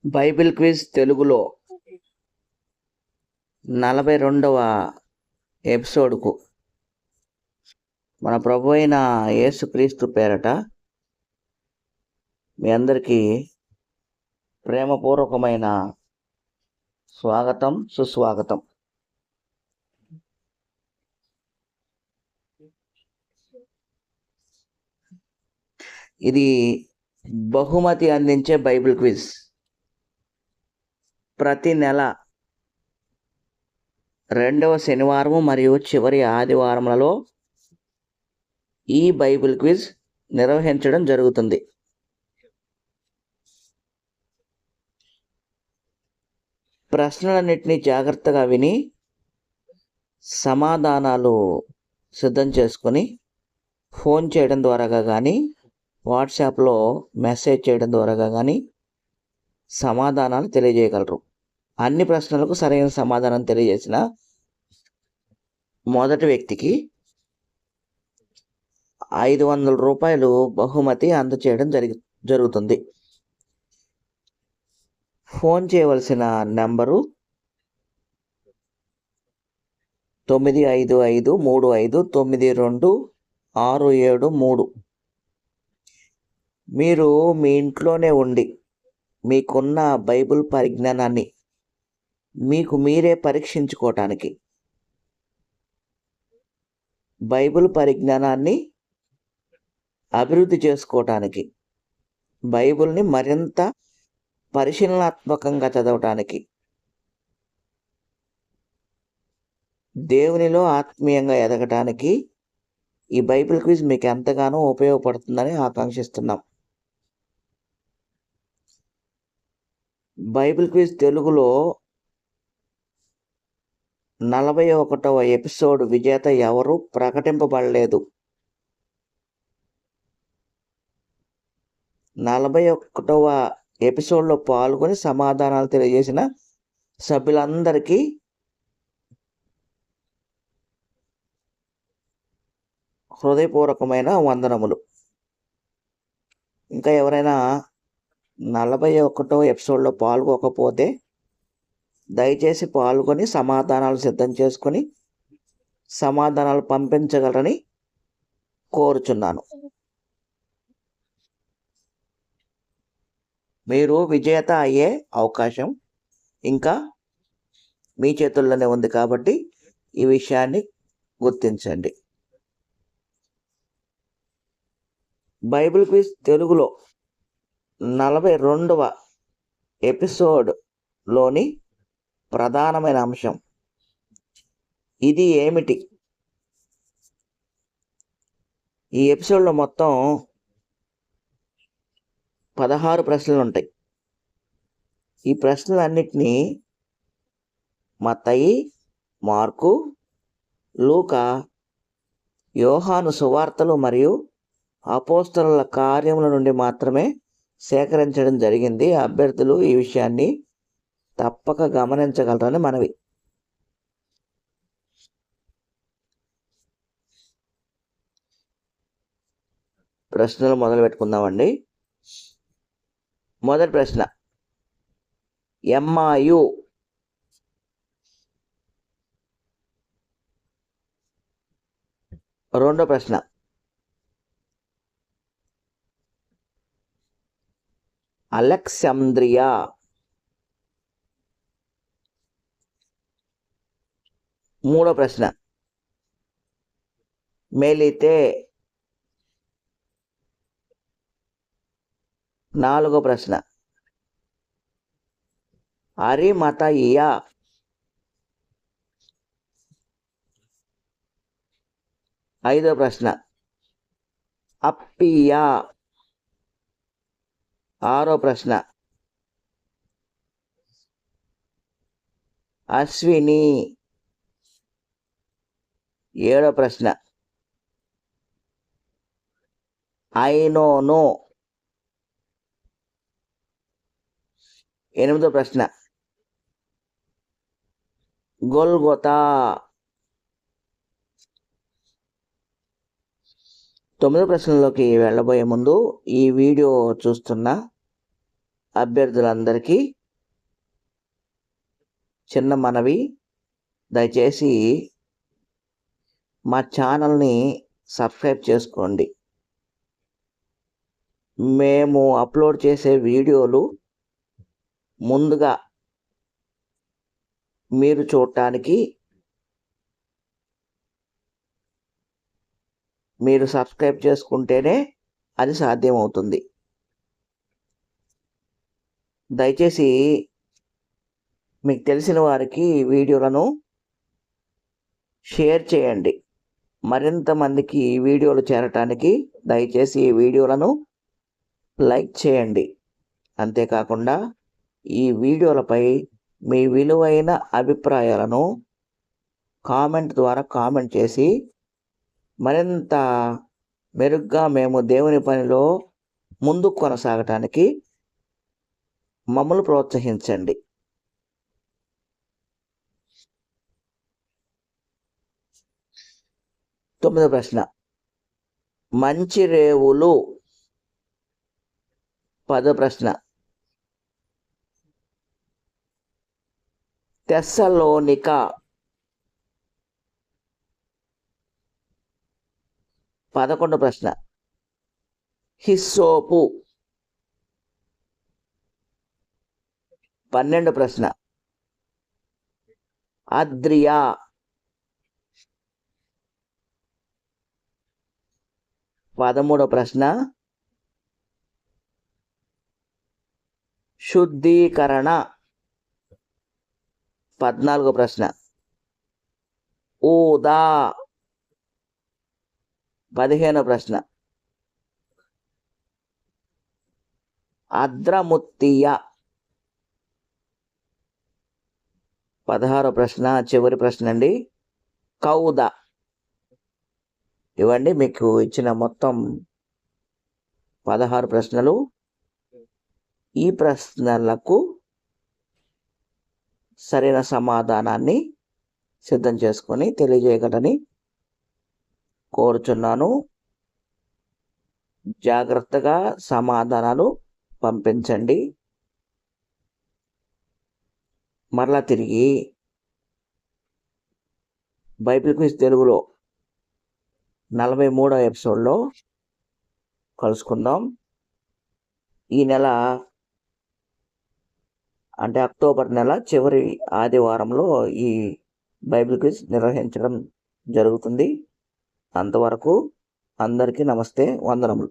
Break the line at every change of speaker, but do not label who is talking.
Bible quiz తెలుగులో 42వ ఎపిసోడ్కు మన ప్రభు అయిన యేసుక్రీస్తు పేరట మీ అందరికీ ప్రేమపూర్వకమైన స్వాగతం, సుస్వాగతం. ఇది బహుమతి అందించే బైబిల్ క్విజ్. ప్రతి నెల 2వ శనివారం మరియు చివరి ఆదివారములలో ఈ బైబిల్ క్విజ్ నిర్వహించడం జరుగుతుంది. ప్రశ్నలన్నింటినీ జాగ్రత్తగా విని సమాధానాలు సిద్ధం చేసుకొని ఫోన్ చేయడం ద్వారా కానీ, వాట్సాప్లో మెసేజ్ చేయడం ద్వారా కానీ సమాధానాలు తెలియజేయగలరు. అన్ని ప్రశ్నలకు సరైన సమాధానం తెలియజేసిన మొదటి వ్యక్తికి 500 రూపాయలు బహుమతి అందచేయడం జరుగుతుంది. ఫోన్ చేయవలసిన నెంబరు 9553592673. మీరు మీ ఇంట్లోనే ఉండి మీకున్న బైబిల్ పరిజ్ఞానాన్ని మీకు మీరే పరీక్షించుకోవటానికి, బైబిల్ పరిజ్ఞానాన్ని అభివృద్ధి చేసుకోవటానికి, బైబిల్ని మరింత పరిశీలనాత్మకంగా చదవటానికి, దేవునిలో ఆత్మీయంగా ఎదగటానికి ఈ బైబిల్ క్విజ్ మీకు ఎంతగానో ఉపయోగపడుతుందని ఆకాంక్షిస్తున్నాం. బైబిల్ క్విజ్ తెలుగులో 41వ ఎపిసోడ్ విజేత ఎవరు ప్రకటింపబడలేదు. 41వ ఎపిసోడ్లో పాల్గొని సమాధానాలు తెలియజేసిన సభ్యులందరికీ హృదయపూర్వకమైన వందనములు. ఇంకా ఎవరైనా 41వ ఎపిసోడ్లో పాల్గొకపోతే దయచేసి పాల్గొని సమాధానాలు సిద్ధం చేసుకొని సమాధానాలు పంపించగలరని కోరుచున్నాను. మీరు విజేత అయ్యే అవకాశం ఇంకా మీ చేతుల్లోనే ఉంది కాబట్టి ఈ విషయాన్ని గుర్తించండి. బైబిల్ క్విజ్ తెలుగులో 42వ ఎపిసోడ్లోని ప్రధానమైన అంశం ఇది ఏమిటి? ఈ ఎపిసోడ్లో మొత్తం 16 ప్రశ్నలు ఉంటాయి. ఈ ప్రశ్నలన్నిటినీ మత్తయి, మార్కు, లూకా, యోహాను సువార్తలు మరియు అపోస్తలుల కార్యముల నుండి మాత్రమే సేకరించడం జరిగింది. అభ్యర్థులు ఈ విషయాన్ని తప్పక గమనించగలరని మనవి. ప్రశ్నలు మొదలు పెట్టుకుందామండి. మొదటి ప్రశ్న, ఎమ్మాయు రెండో ప్రశ్న, అలెక్సాంద్రియా. మూడో ప్రశ్న, మెలితే. నాలుగో ప్రశ్న, అరిమతయియా. ఐదో ప్రశ్న, అప్పియా. ఆరో ప్రశ్న, అశ్విని. ఏడో ప్రశ్న, ఐనోను. ఎనిమిదో ప్రశ్న, గొల్గొతా. 9వ ప్రశ్నలోకి వెళ్ళబోయే ముందు ఈ వీడియో చూస్తున్న అభ్యర్థులందరికీ చిన్న మనవి, దయచేసి మా ఛానల్ని సబ్స్క్రైబ్ చేసుకోండి. మేము అప్లోడ్ చేసే వీడియోలు ముందుగా మీరు చూడటానికి మీరు సబ్స్క్రైబ్ చేసుకుంటేనే అది సాధ్యమవుతుంది. దయచేసి మీకు తెలిసిన వారికి ఈ వీడియోలను షేర్ చేయండి. మరింత మందికి ఈ వీడియోలు చేరటానికి దయచేసి ఈ వీడియోలను లైక్ చేయండి. అంతేకాకుండా ఈ వీడియోలపై మీ విలువైన అభిప్రాయాలను కామెంట్ ద్వారా కామెంట్ చేసి మరింత మెరుగ్గా మేము దేవుని పనిలో ముందుకు కొనసాగటానికి మమ్మల్ని ప్రోత్సహించండి. తొమ్మిదో ప్రశ్న, మంచి రేవులు. 10వ ప్రశ్న, తెస్సలోనిక. 11వ ప్రశ్న, హిస్సోపు. 12వ ప్రశ్న, అద్రియా. 13వ ప్రశ్న, శుద్ధీకరణ. 14వ ప్రశ్న, ఊదా. 15వ ప్రశ్న, అద్రముత్తియ. 16వ ప్రశ్న, చివరి ప్రశ్న అండి, కౌద. ఇవ్వండి మీకు ఇచ్చిన మొత్తం 16 ప్రశ్నలు. ఈ ప్రశ్నలకు సరైన సమాధానాన్ని సిద్ధం చేసుకొని తెలియజేయగలని కోరుచున్నాను. జాగ్రత్తగా సమాధానాలు పంపించండి. మరలా తిరిగి బైబిల్ క్విజ్ తెలుగులో 43వ ఎపిసోడ్లో కలుసుకుందాం. ఈ నెల అంటే అక్టోబర్ నెల చివరి ఆదివారంలో ఈ బైబిల్ క్విజ్ నిర్వహించడం జరుగుతుంది. అంతవరకు అందరికీ నమస్తే, వందనములు.